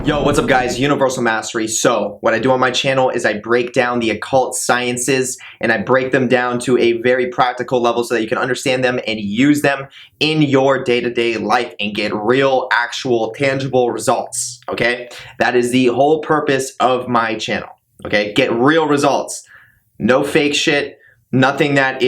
Yo, what's up guys? Universal Mastery. So what I do on my channel is I break down the occult sciences and I break them down to a very practical level so that you can understand them and use them in your day-to-day life and get real, actual, tangible results, okay? That is the whole purpose of my channel, okay? Get real results. No fake shit, nothing that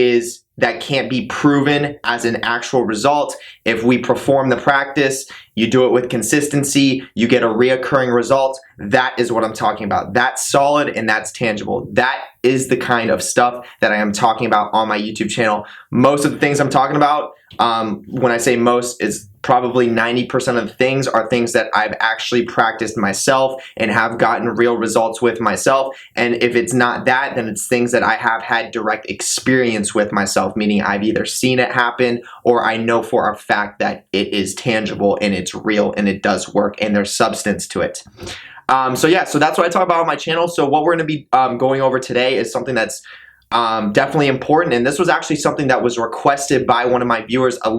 can't be proven as an actual result. If we perform the practice, you do it with consistency, you get a reoccurring result. That is what I'm talking about. That's solid and that's tangible. That is the kind of stuff that I am talking about on my YouTube channel. Most of the things I'm talking about, when I say most, is probably 90% of the things are things that I've actually practiced myself and have gotten real results with myself. And if it's not that, then it's things that I have had direct experience with myself, meaning I've either seen it happen or I know for a fact that it is tangible and it's real and it does work and there's substance to it. So that's what I talk about on my channel. So what we're going to be going over today is something that's definitely important, and this was actually something that was requested by one of my viewers I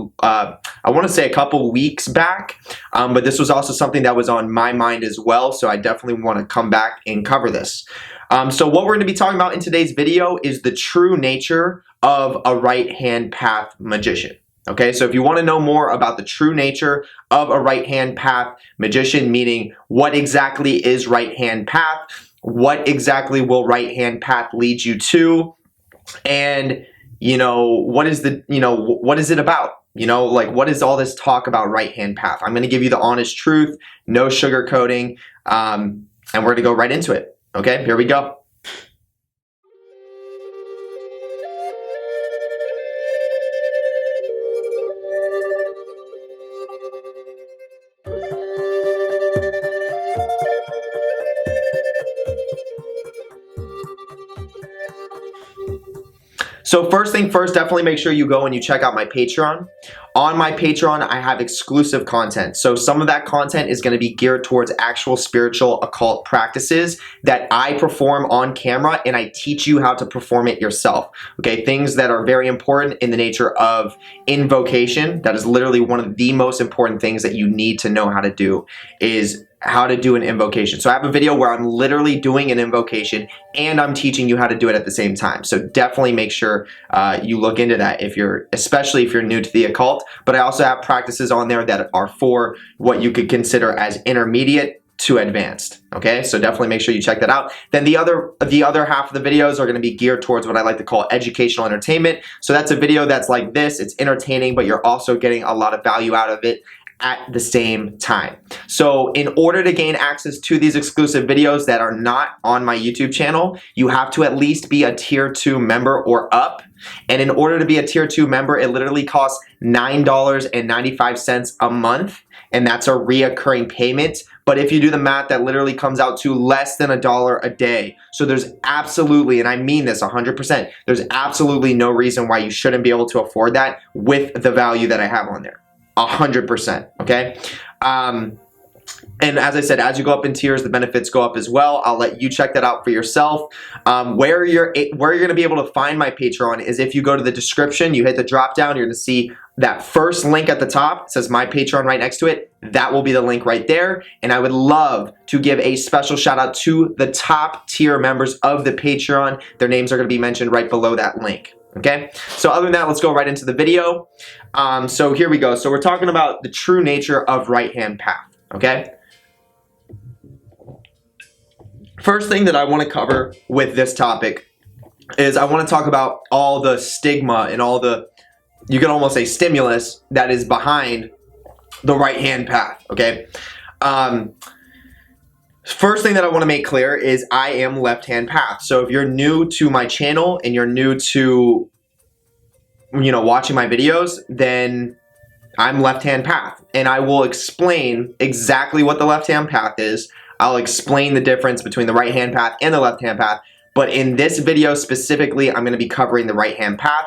want to say a couple weeks back, but this was also something that was on my mind as well, so I definitely want to come back and cover this. So what we're going to be talking about in today's video is the true nature of a right-hand path magician. Okay, so if you want to know more about the true nature of a right-hand path magician, meaning what exactly is right-hand path, what exactly will right-hand path lead you to, and what is it about? Like, what is all this talk about right-hand path? I'm going to give you the honest truth, no sugarcoating, and we're going to go right into it. Okay, here we go. So first thing first, definitely make sure you go and you check out my Patreon. On my Patreon, I have exclusive content. So some of that content is going to be geared towards actual spiritual occult practices that I perform on camera, and I teach you how to perform it yourself. Okay, things that are very important in the nature of invocation. That is literally one of the most important things that you need to know how to do, is how to do an invocation. So I have a video where I'm literally doing an invocation and I'm teaching you how to do it at the same time. So definitely make sure you look into that, especially if you're new to the occult. But I also have practices on there that are for what you could consider as intermediate to advanced. Okay, so definitely make sure you check that out. Then the other half of the videos are going to be geared towards what I like to call educational entertainment. So that's a video that's like this. It's entertaining, but you're also getting a lot of value out of it at the same time. So in order to gain access to these exclusive videos that are not on my YouTube channel, you have to at least be a tier 2 member or up. And in order to be a tier 2 member, it literally costs $9.95 a month. And that's a reoccurring payment. But if you do the math, that literally comes out to less than $1 a day. So there's absolutely, and I mean this 100%, there's absolutely no reason why you shouldn't be able to afford that with the value that I have on there. 100%, okay? And as I said, as you go up in tiers, the benefits go up as well. I'll let you check that out for yourself. Where you're going to be able to find my Patreon is if you go to the description, you hit the drop down, you're going to see that first link at the top. It says my Patreon right next to it. That will be the link right there. And I would love to give a special shout out to the top tier members of the Patreon. Their names are going to be mentioned right below that link. Okay, so other than that, let's go right into the video. So here we go. So we're talking about the true nature of right-hand path, okay? First thing that I want to cover with this topic is I want to talk about all the stigma and all the, you can almost say stimulus, that is behind the right-hand path, okay? First thing that I want to make clear is I am left-hand path. So if you're new to my channel and you're new to, watching my videos, then I'm left-hand path. And I will explain exactly what the left-hand path is. I'll explain the difference between the right-hand path and the left-hand path. But in this video specifically, I'm going to be covering the right-hand path.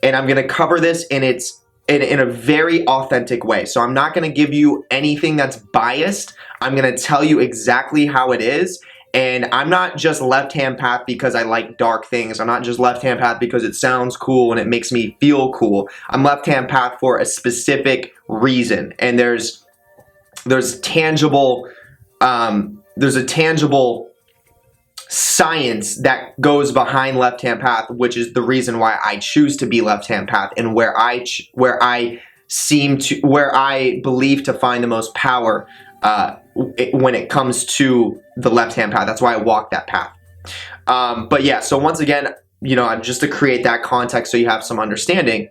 And I'm going to cover this in a very authentic way. So I'm not going to give you anything that's biased. I'm going to tell you exactly how it is. And I'm not just left-hand path because I like dark things. I'm not just left-hand path because it sounds cool and it makes me feel cool. I'm left-hand path for a specific reason. And there's tangible there's a tangible science that goes behind left-hand path, which is the reason why I choose to be left-hand path, and where I believe to find the most power when it comes to the left-hand path. That's why I walk that path. But yeah, so once again, just to create that context so you have some understanding,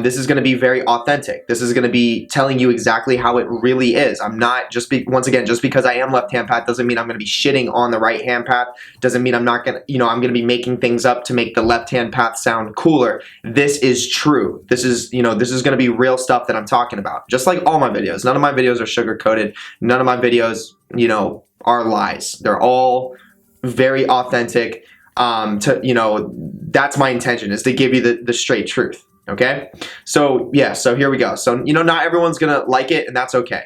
this is going to be very authentic. This is going to be telling you exactly how it really is. I'm not once again, just because I am left-hand path doesn't mean I'm going to be shitting on the right-hand path. Doesn't mean I'm not going to, I'm going to be making things up to make the left-hand path sound cooler. This is true. This is, this is going to be real stuff that I'm talking about. Just like all my videos. None of my videos are sugar-coated. None of my videos, are lies. They're all very authentic. That's my intention, is to give you the straight truth. Okay, so yeah, so here we go. So not everyone's gonna like it, and that's okay.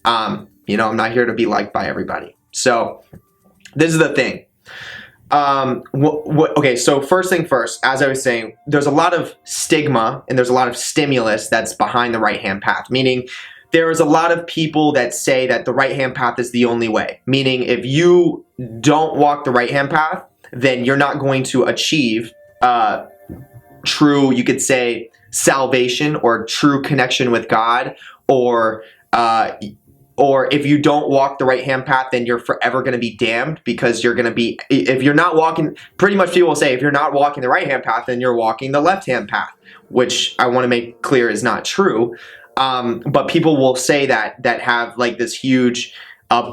I'm not here to be liked by everybody. So this is the thing. Okay, so first thing first, as I was saying, there's a lot of stigma and there's a lot of stimulus that's behind the right-hand path, meaning there's a lot of people that say that the right-hand path is the only way, meaning if you don't walk the right-hand path, then you're not going to achieve true, you could say, salvation or true connection with God, or if you don't walk the right-hand path, then you're forever going to be damned, because you're going to be, if you're not walking, pretty much people will say, if you're not walking the right-hand path, then you're walking the left-hand path, which I want to make clear is not true. But people will say that have like this huge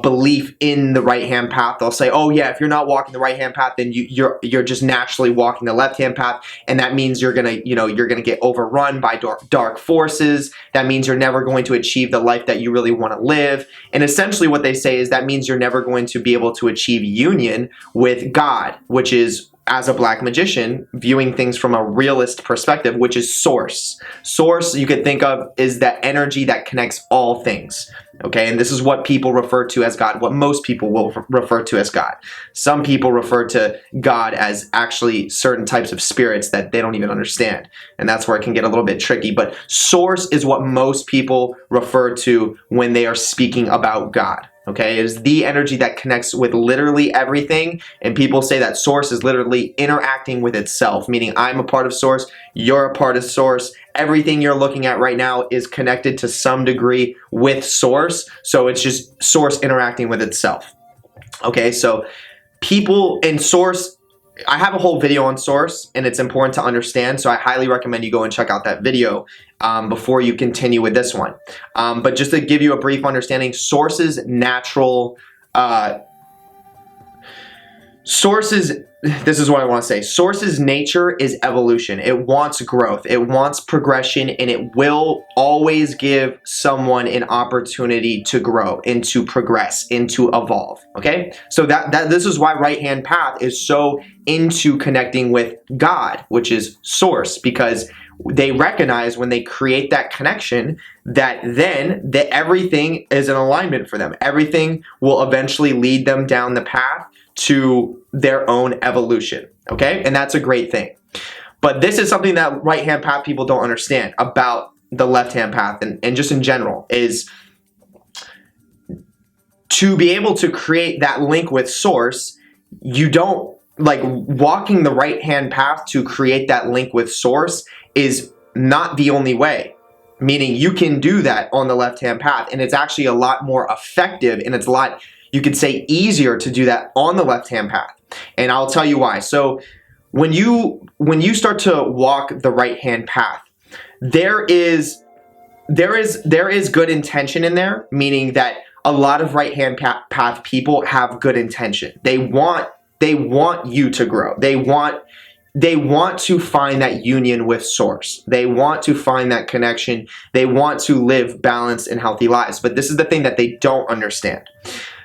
belief in the right-hand path. They'll say, oh yeah, if you're not walking the right-hand path, then you're just naturally walking the left-hand path, and that means you're gonna get overrun by dark forces. That means you're never going to achieve the life that you really want to live. And essentially what they say is that means you're never going to be able to achieve union with God, which is, as a black magician, viewing things from a realist perspective, which is source. Source, you could think of, is that energy that connects all things. Okay, and this is what people refer to as God, what most people will refer to as God. Some people refer to God as actually certain types of spirits that they don't even understand. And that's where it can get a little bit tricky. But source is what most people refer to when they are speaking about God. Okay, it is the energy that connects with literally everything, and people say that source is literally interacting with itself, meaning I'm a part of source, you're a part of source, everything you're looking at right now is connected to some degree with source, so it's just source interacting with itself. Okay, so people in source, I have a whole video on source, and it's important to understand, so I highly recommend you go and check out that video before you continue with this one. But just to give you a brief understanding, source's natural, this is what I want to say. Source's nature is evolution. It wants growth. It wants progression, and it will always give someone an opportunity to grow and to progress and to evolve. Okay? So this is why right-hand path is so into connecting with God, which is source, because they recognize when they create that connection that then everything is in alignment for them. Everything will eventually lead them down the path to their own evolution, okay? And that's a great thing. But this is something that right-hand path people don't understand about the left-hand path, and just in general, is to be able to create that link with source, you don't, like, walking the right-hand path to create that link with source is not the only way. Meaning you can do that on the left-hand path, and it's actually a lot more effective, and it's a lot, you could say, easier to do that on the left-hand path. And I'll tell you why. So when you start to walk the right-hand path, there is good intention in there, meaning that a lot of right-hand path people have good intention. They want you to grow. They want to find that union with source. They want to find that connection. They want to live balanced and healthy lives. But this is the thing that they don't understand.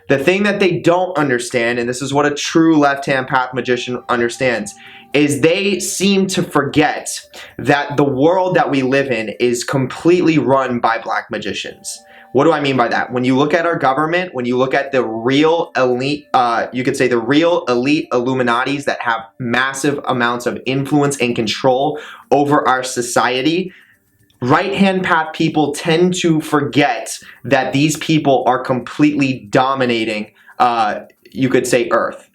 The thing that they don't understand, and this is what a true left-hand path magician understands, is they seem to forget that the world that we live in is completely run by black magicians. What do I mean by that? When you look at our government, when you look at the real elite, you could say the real elite Illuminatis that have massive amounts of influence and control over our society, right-hand path people tend to forget that these people are completely dominating, you could say, Earth.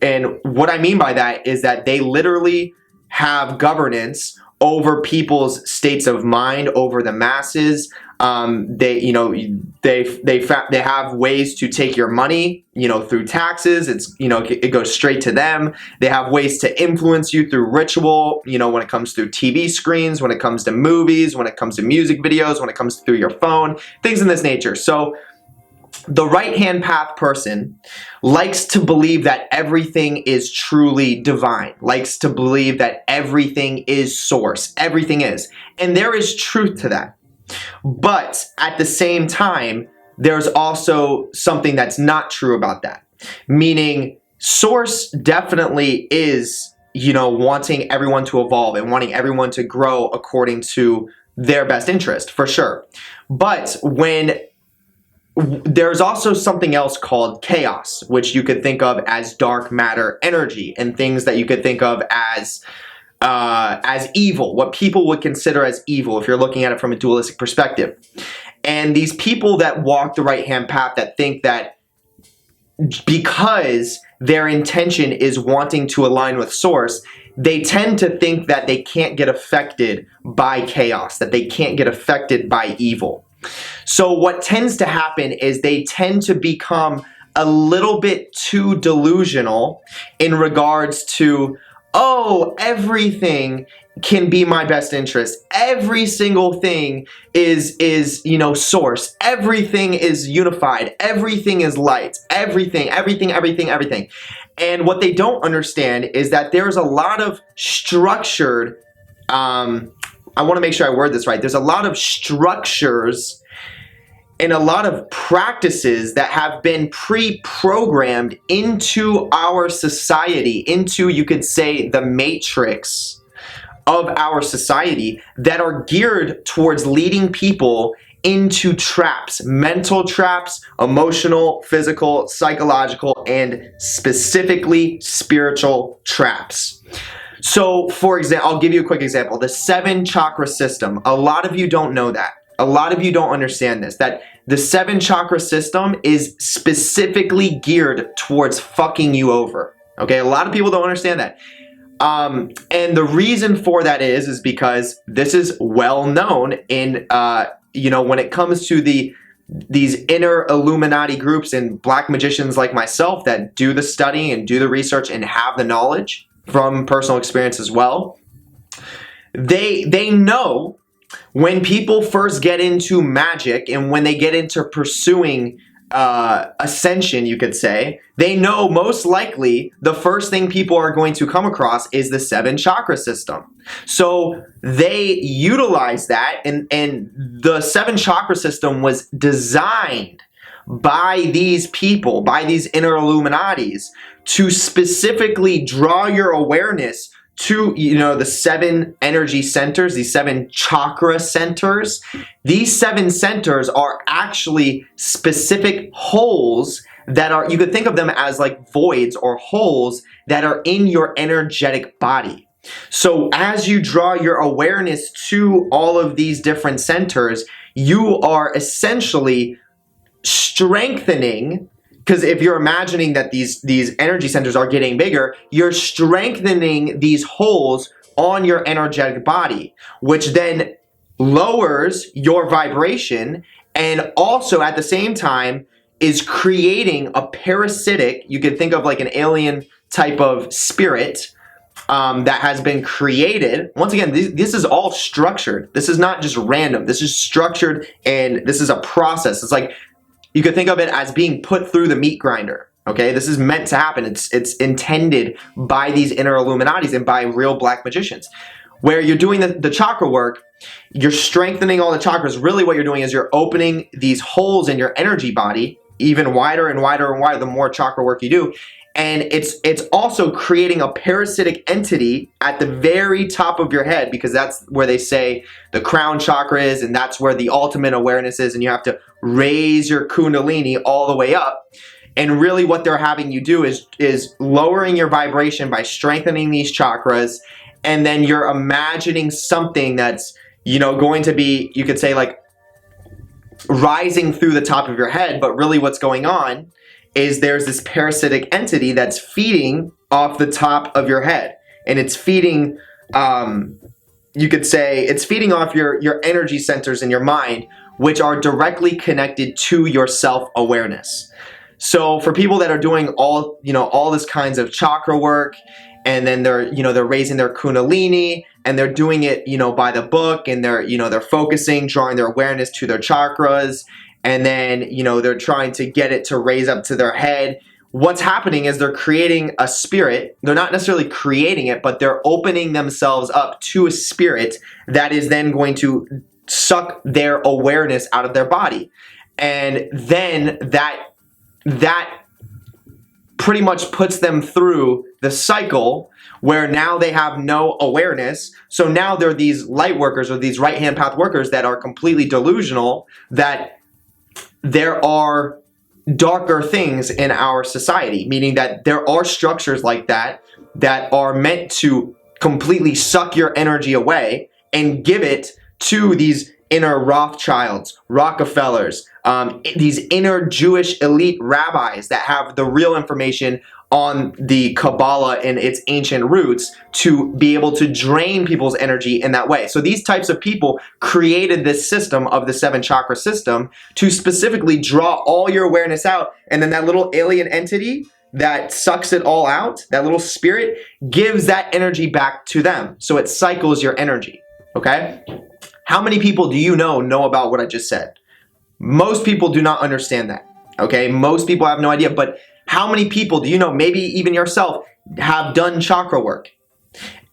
And what I mean by that is that they literally have governance over people's states of mind, over the masses. They have ways to take your money, through taxes. It goes straight to them. They have ways to influence you through ritual, when it comes through TV screens, when it comes to movies, when it comes to music videos, when it comes through your phone, things in this nature. So the right-hand path person likes to believe that everything is truly divine, likes to believe that everything is source, everything is. And there is truth to that. But at the same time, there's also something that's not true about that. Meaning, source definitely is, wanting everyone to evolve and wanting everyone to grow according to their best interest, for sure. But there's also something else called chaos, which you could think of as dark matter energy, and things that you could think of as evil, what people would consider as evil if you're looking at it from a dualistic perspective. And these people that walk the right-hand path that think that because their intention is wanting to align with source, they tend to think that they can't get affected by chaos, that they can't get affected by evil. So what tends to happen is they tend to become a little bit too delusional in regards to, oh, everything can be my best interest. Every single thing is source. Everything is unified. Everything is light. Everything. And what they don't understand is that there's a lot of structured, I want to make sure I word this right. There's a lot of structures and a lot of practices that have been pre-programmed into our society, into, you could say, the matrix of our society, that are geared towards leading people into traps, mental traps, emotional, physical, psychological, and specifically spiritual traps. So, for example, I'll give you a quick example. The 7 chakra system. A lot of you don't know that. A lot of you don't understand this, that the 7 chakra system is specifically geared towards fucking you over. Okay, a lot of people don't understand that. And the reason for that is because this is well known in, when it comes to these inner Illuminati groups and black magicians like myself that do the studying and do the research and have the knowledge from personal experience as well. They know when people first get into magic and when they get into pursuing ascension, you could say, they know most likely the first thing people are going to come across is the 7 chakra system. So they utilize that, and the 7 chakra system was designed by these people, by these inner Illuminatis, to specifically draw your awareness to, the 7 energy centers, these 7 chakra centers. These 7 centers are actually specific holes that are, you could think of them as like voids or holes that are in your energetic body. So as you draw your awareness to all of these different centers, you are essentially strengthening, because if you're imagining that these energy centers are getting bigger, you're strengthening these holes on your energetic body, which then lowers your vibration and also at the same time is creating a parasitic, you could think of like an alien type of spirit that has been created. Once again, this is all structured. This is not just random. This is structured, and this is a process. It's like, you could think of it as being put through the meat grinder. Okay, this is meant to happen. It's intended by these inner Illuminatis and by real black magicians. Where you're doing the chakra work, you're strengthening all the chakras. Really what you're doing is you're opening these holes in your energy body even wider and wider and wider the more chakra work you do. And it's also creating a parasitic entity at the very top of your head, because that's where they say the crown chakra is, and that's where the ultimate awareness is, and you have to raise your kundalini all the way up. And really what they're having you do is lowering your vibration by strengthening these chakras, and then you're imagining something that's, going to be, you could say, like rising through the top of your head, but really what's going on is there's this parasitic entity that's feeding off the top of your head, and it's feeding, you could say, it's feeding off your energy centers in your mind, which are directly connected to your self-awareness. So for people that are doing all this kinds of chakra work, and then they're raising their kundalini, and they're doing it, by the book, and they're focusing, drawing their awareness to their chakras, and then, they're trying to get it to raise up to their head. What's happening is they're creating a spirit. They're not necessarily creating it, but they're opening themselves up to a spirit that is then going to suck their awareness out of their body. And then that pretty much puts them through the cycle where now they have no awareness. So now they're these light workers, or these right-hand path workers, that are completely delusional that there are darker things in our society, meaning that there are structures like that are meant to completely suck your energy away and give it to these inner Rothschilds, Rockefellers, these inner Jewish elite rabbis that have the real information on the Kabbalah and its ancient roots to be able to drain people's energy in that way. So these types of people created this system of the 7 chakra system to specifically draw all your awareness out, and then that little alien entity that sucks it all out, that little spirit, gives that energy back to them. So it cycles your energy, okay? How many people do you know about what I just said? Most people do not understand that, okay? Most people have no idea, but how many people do you know, maybe even yourself, have done chakra work?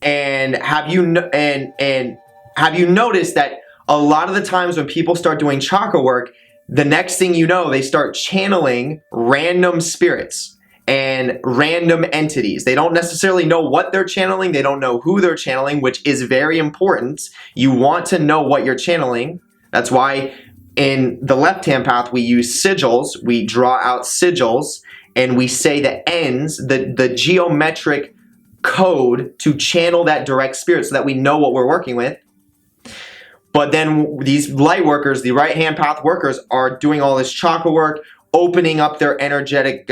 And have you noticed that a lot of the times when people start doing chakra work, the next thing you know, they start channeling random spirits and random entities. They don't necessarily know what they're channeling. They don't know who they're channeling, which is very important. You want to know what you're channeling. That's why in the left-hand path, we use sigils. We draw out sigils, and we say the ends, the geometric code to channel that direct spirit so that we know what we're working with. But then these light workers, the right-hand path workers, are doing all this chakra work, opening up their energetic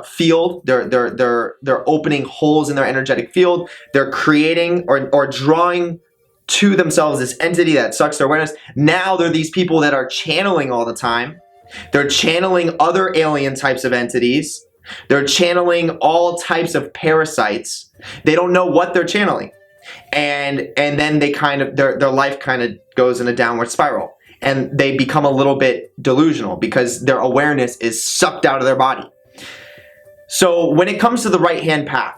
field. They're opening holes in their energetic field. They're creating or drawing to themselves this entity that sucks their awareness. Now they're these people that are channeling all the time. They're channeling other alien types of entities. They're channeling all types of parasites. They don't know what they're channeling. And then they their life kind of goes in a downward spiral. And they become a little bit delusional because their awareness is sucked out of their body. So when it comes to the right-hand path,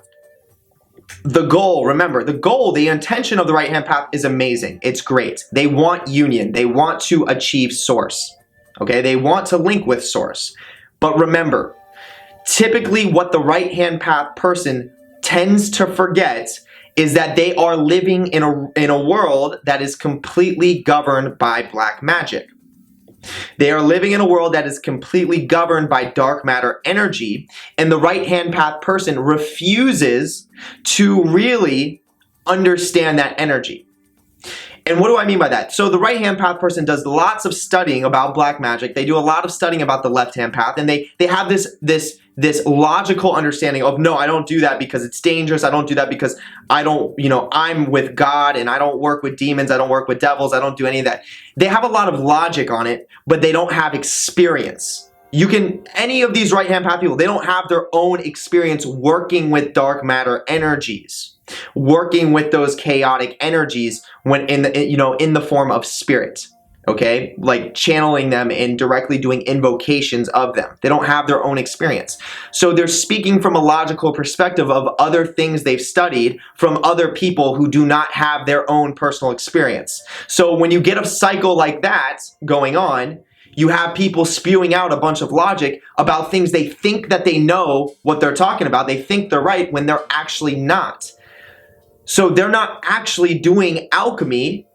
the goal, remember, the intention of the right-hand path is amazing. It's great. They want union. They want to achieve source. Okay, they want to link with source. But remember, typically what the right-hand path person tends to forget is that they are living in a world that is completely governed by black magic. They are living in a world that is completely governed by dark matter energy, and the right-hand path person refuses to really understand that energy. And what do I mean by that? So the right-hand path person does lots of studying about black magic. They do a lot of studying about the left-hand path, and they have this logical understanding of, no, I don't do that because it's dangerous. I don't do that because I'm with God and I don't work with demons. I don't work with devils. I don't do any of that. They have a lot of logic on it, but they don't have experience. Any of these right-hand path people, they don't have their own experience working with dark matter energies, working with those chaotic energies when in the form of spirit. Okay, like channeling them and directly doing invocations of them. They don't have their own experience. So they're speaking from a logical perspective of other things they've studied from other people who do not have their own personal experience. So when you get a cycle like that going on, you have people spewing out a bunch of logic about things they think that they know what they're talking about. They think they're right when they're actually not. So they're not actually doing alchemy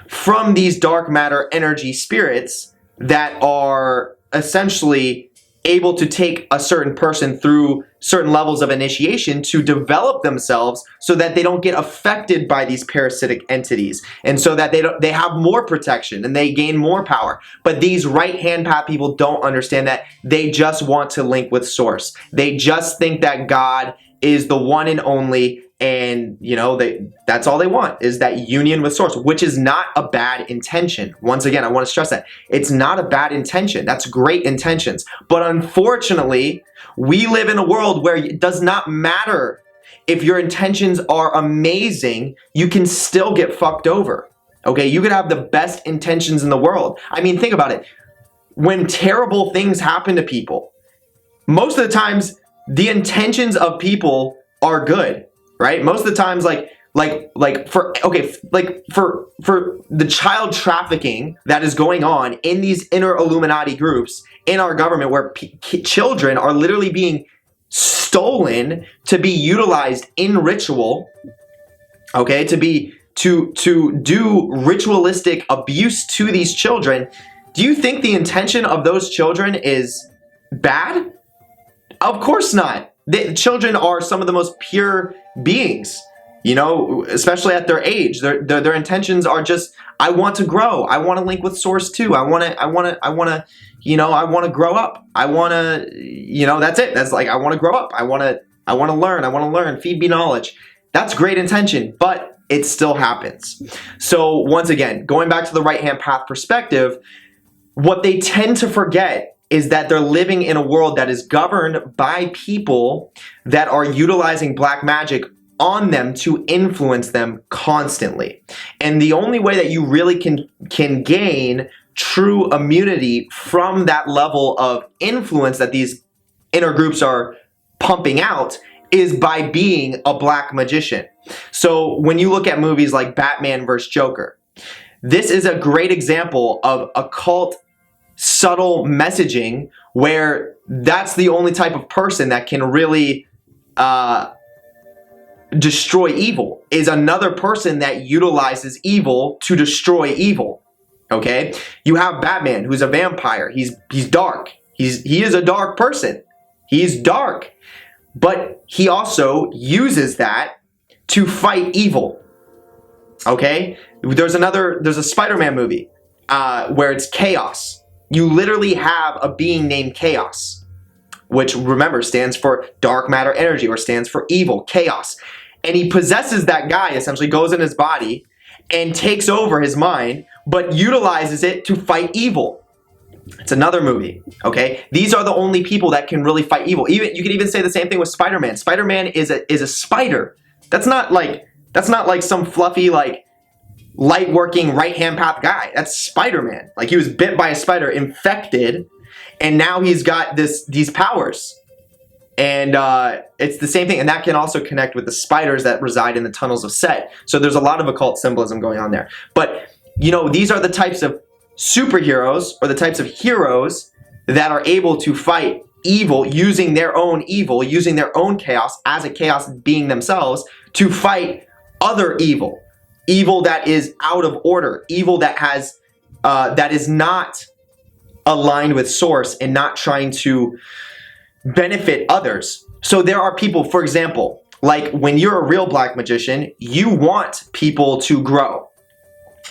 from these dark matter energy spirits that are essentially able to take a certain person through certain levels of initiation to develop themselves so that they don't get affected by these parasitic entities, and so that they have more protection and they gain more power. But these right hand path people don't understand that. They just want to link with source. They just think that God is the one and only, and that's all they want, is that union with source, which is not a bad intention. Once again, I want to stress that it's not a bad intention. That's great intentions. But unfortunately, we live in a world where it does not matter if your intentions are amazing, you can still get fucked over. Okay, you could have the best intentions in the world. I mean, think about it. When terrible things happen to people, most of the times the intentions of people are good, right? Most of the times, for the child trafficking that is going on in these inner Illuminati groups in our government, where children are literally being stolen to be utilized in ritual, okay, to do ritualistic abuse to these children. Do you think the intention of those children is bad? Of course not. The children are some of the most pure beings, especially at their age. Their intentions are just, I want to grow. I want to link with source too. I want to grow up. I want to, that's it. That's like, I want to grow up. I want to learn. Feed me knowledge. That's great intention, but it still happens. So once again, going back to the right-hand path perspective, what they tend to forget is that they're living in a world that is governed by people that are utilizing black magic on them to influence them constantly. And the only way that you really can gain true immunity from that level of influence that these inner groups are pumping out is by being a black magician. So when you look at movies like Batman vs. Joker, this is a great example of occult subtle messaging, where that's the only type of person that can really destroy evil, is another person that utilizes evil to destroy evil. Okay, you have Batman, who's a vampire. He's dark. He is a dark person. He's dark, but he also uses that to fight evil. Okay, there's a Spider-Man movie where it's Chaos. You literally have a being named Chaos, which, remember, stands for dark matter energy, or stands for evil, chaos. And he possesses that guy, essentially goes in his body and takes over his mind, but utilizes it to fight evil. It's another movie, okay? These are the only people that can really fight evil. You can even say the same thing with Spider-Man. Spider-Man is a spider. That's not like some fluffy, light working right hand path guy. That's Spider-Man. He was bit by a spider, infected, and now he's got these powers. And it's the same thing, and that can also connect with the spiders that reside in the tunnels of Set. So there's a lot of occult symbolism going on there. But these are the types of superheroes, or the types of heroes, that are able to fight evil using their own chaos as a chaos being themselves, to fight other evil. Evil that is out of order, evil that has that is not aligned with source and not trying to benefit others. So there are people, for example, like when you're a real black magician, you want people to grow.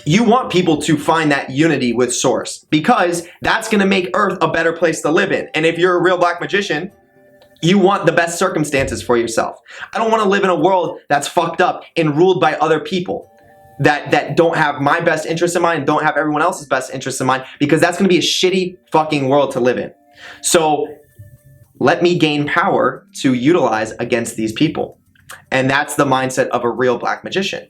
You want people to find that unity with source, because that's going to make Earth a better place to live in. And if you're a real black magician, you want the best circumstances for yourself. I don't want to live in a world that's fucked up and ruled by other people that don't have my best interest in mind, don't have everyone else's best interest in mind, because that's going to be a shitty fucking world to live in. So let me gain power to utilize against these people. And that's the mindset of a real black magician.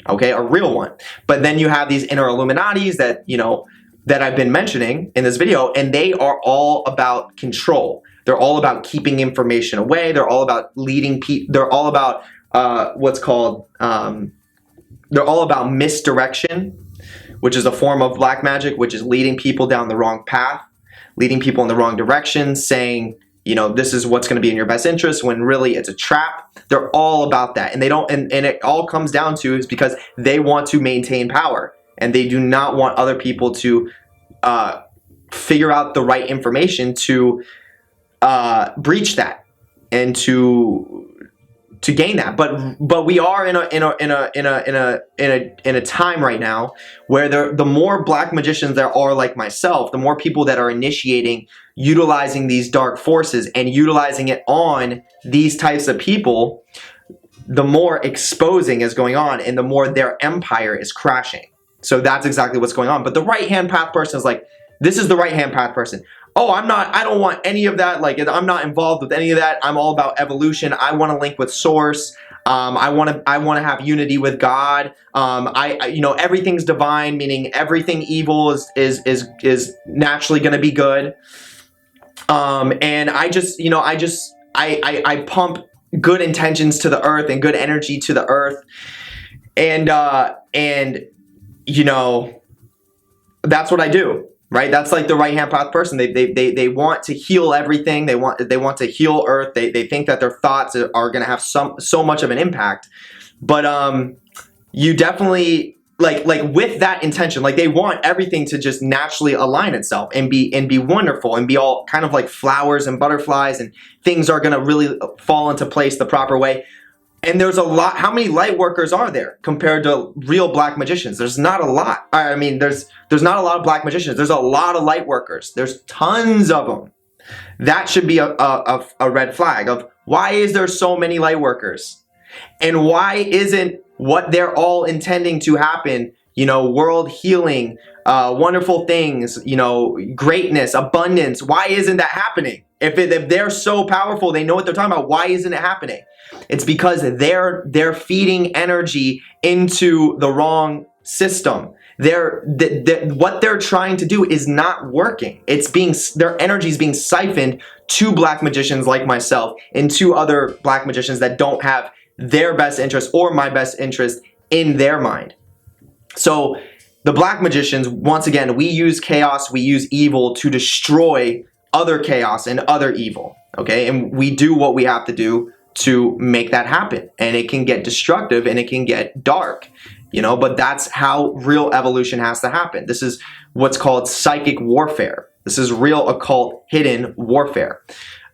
Okay, a real one. But then you have these inner Illuminatis that, that I've been mentioning in this video, and they are all about control. They're all about keeping information away. They're all about leading people. They're all about they're all about misdirection, which is a form of black magic, which is leading people down the wrong path, leading people in the wrong direction, saying, this is what's going to be in your best interest, when really it's a trap. They're all about that. And they don't, and it all comes down to is because they want to maintain power, and they do not want other people to figure out the right information to breach that and to gain that. But we are in a time right now where the more black magicians there are like myself, the more people that are initiating, utilizing these dark forces and utilizing it on these types of people, the more exposing is going on and the more their empire is crashing. So that's exactly what's going on. But the right hand path person is like, this is the right hand path person. Oh, I don't want any of that. Like, I'm not involved with any of that. I'm all about evolution. I want to link with source. I want to have unity with God. You know, everything's divine, meaning everything evil is naturally going to be good. And I pump good intentions to the earth and good energy to the earth. And you know, that's what I do. Right, that's like the right hand path person. They want to heal everything. They want to heal Earth. They think that their thoughts are going to have so much of an impact. But you definitely like with that intention, like they want everything to just naturally align itself and be wonderful and be all kind of like flowers and butterflies, and things are going to really fall into place the proper way. And there's a lot. How many light workers are there compared to real black magicians? There's not a lot. I mean, there's not a lot of black magicians. There's a lot of light workers. There's tons of them. That should be a red flag of why is there so many light workers? And why isn't what they're all intending to happen, you know, world healing, wonderful things, you know, greatness, abundance, why isn't that happening? If they're so powerful, they know what they're talking about, why isn't it happening? It's because they're feeding energy into the wrong system. What they're trying to do is not working. Their energy is being siphoned to black magicians like myself and to other black magicians that don't have their best interest or my best interest in their mind. So the black magicians, once again, we use chaos, we use evil to destroy other chaos and other evil, okay? And we do what we have to do to make that happen. And it can get destructive and it can get dark, you know, but that's how real evolution has to happen. This is what's called psychic warfare. This is real occult hidden warfare.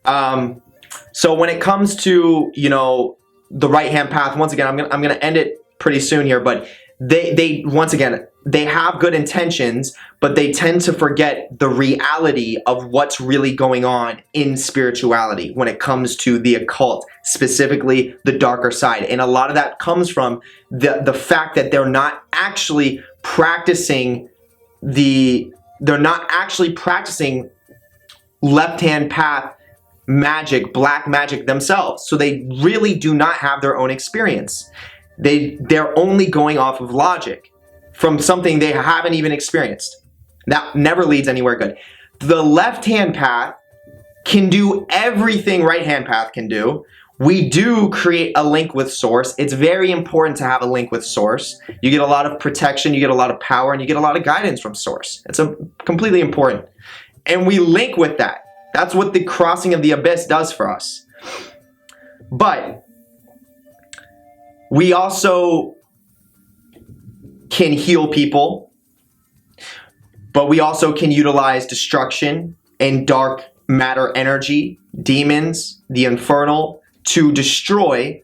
So when it comes to, you know, the right hand path, once again, I'm gonna end it pretty soon here, but they once again, they have good intentions, but they tend to forget the reality of what's really going on in spirituality when it comes to the occult, specifically the darker side. And a lot of that comes from the fact that they're not actually practicing left-hand path magic, black magic themselves. So they really do not have their own experience. They're only going off of logic from something they haven't even experienced. That never leads anywhere good. The left-hand path can do everything right-hand path can do. We do create a link with source. It's very important to have a link with source. You get a lot of protection, you get a lot of power, and you get a lot of guidance from source. It's completely important. And we link with that. That's what the crossing of the abyss does for us. But we also can heal people, but we also can utilize destruction and dark matter energy, demons, the infernal, to destroy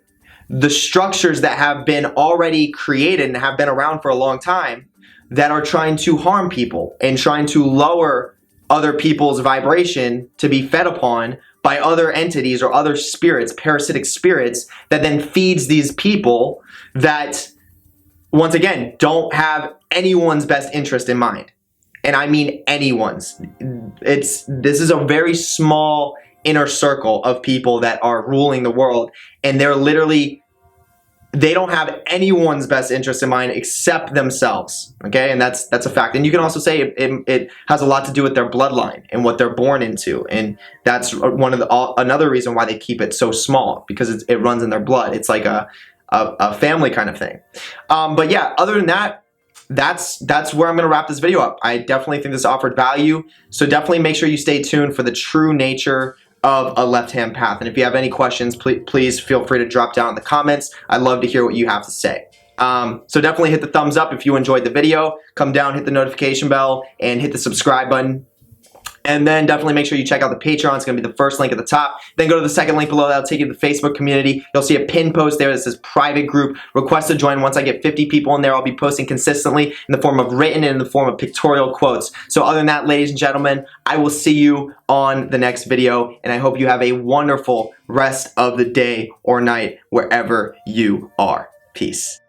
the structures that have been already created and have been around for a long time that are trying to harm people and trying to lower other people's vibration to be fed upon by other entities or other spirits, parasitic spirits, that then feeds these people that, once again, don't have anyone's best interest in mind. And I mean anyone's. This is a very small inner circle of people that are ruling the world, and they don't have anyone's best interest in mind except themselves, okay? And that's a fact. And you can also say it has a lot to do with their bloodline and what they're born into, and that's another reason why they keep it so small, because it runs in their blood. It's like a family kind of thing. But yeah, other than that, that's where I'm going to wrap this video up. I definitely think this offered value, so definitely make sure you stay tuned for the true nature of a left-hand path. And if you have any questions, please feel free to drop down in the comments. I'd love to hear what you have to say. So definitely hit the thumbs up if you enjoyed the video. Come down, hit the notification bell, and hit the subscribe button. And then definitely make sure you check out the Patreon. It's going to be the first link at the top. Then go to the second link below. That'll take you to the Facebook community. You'll see a pinned post there that says private group. Request to join. Once I get 50 people in there, I'll be posting consistently in the form of written and in the form of pictorial quotes. So other than that, ladies and gentlemen, I will see you on the next video. And I hope you have a wonderful rest of the day or night wherever you are. Peace.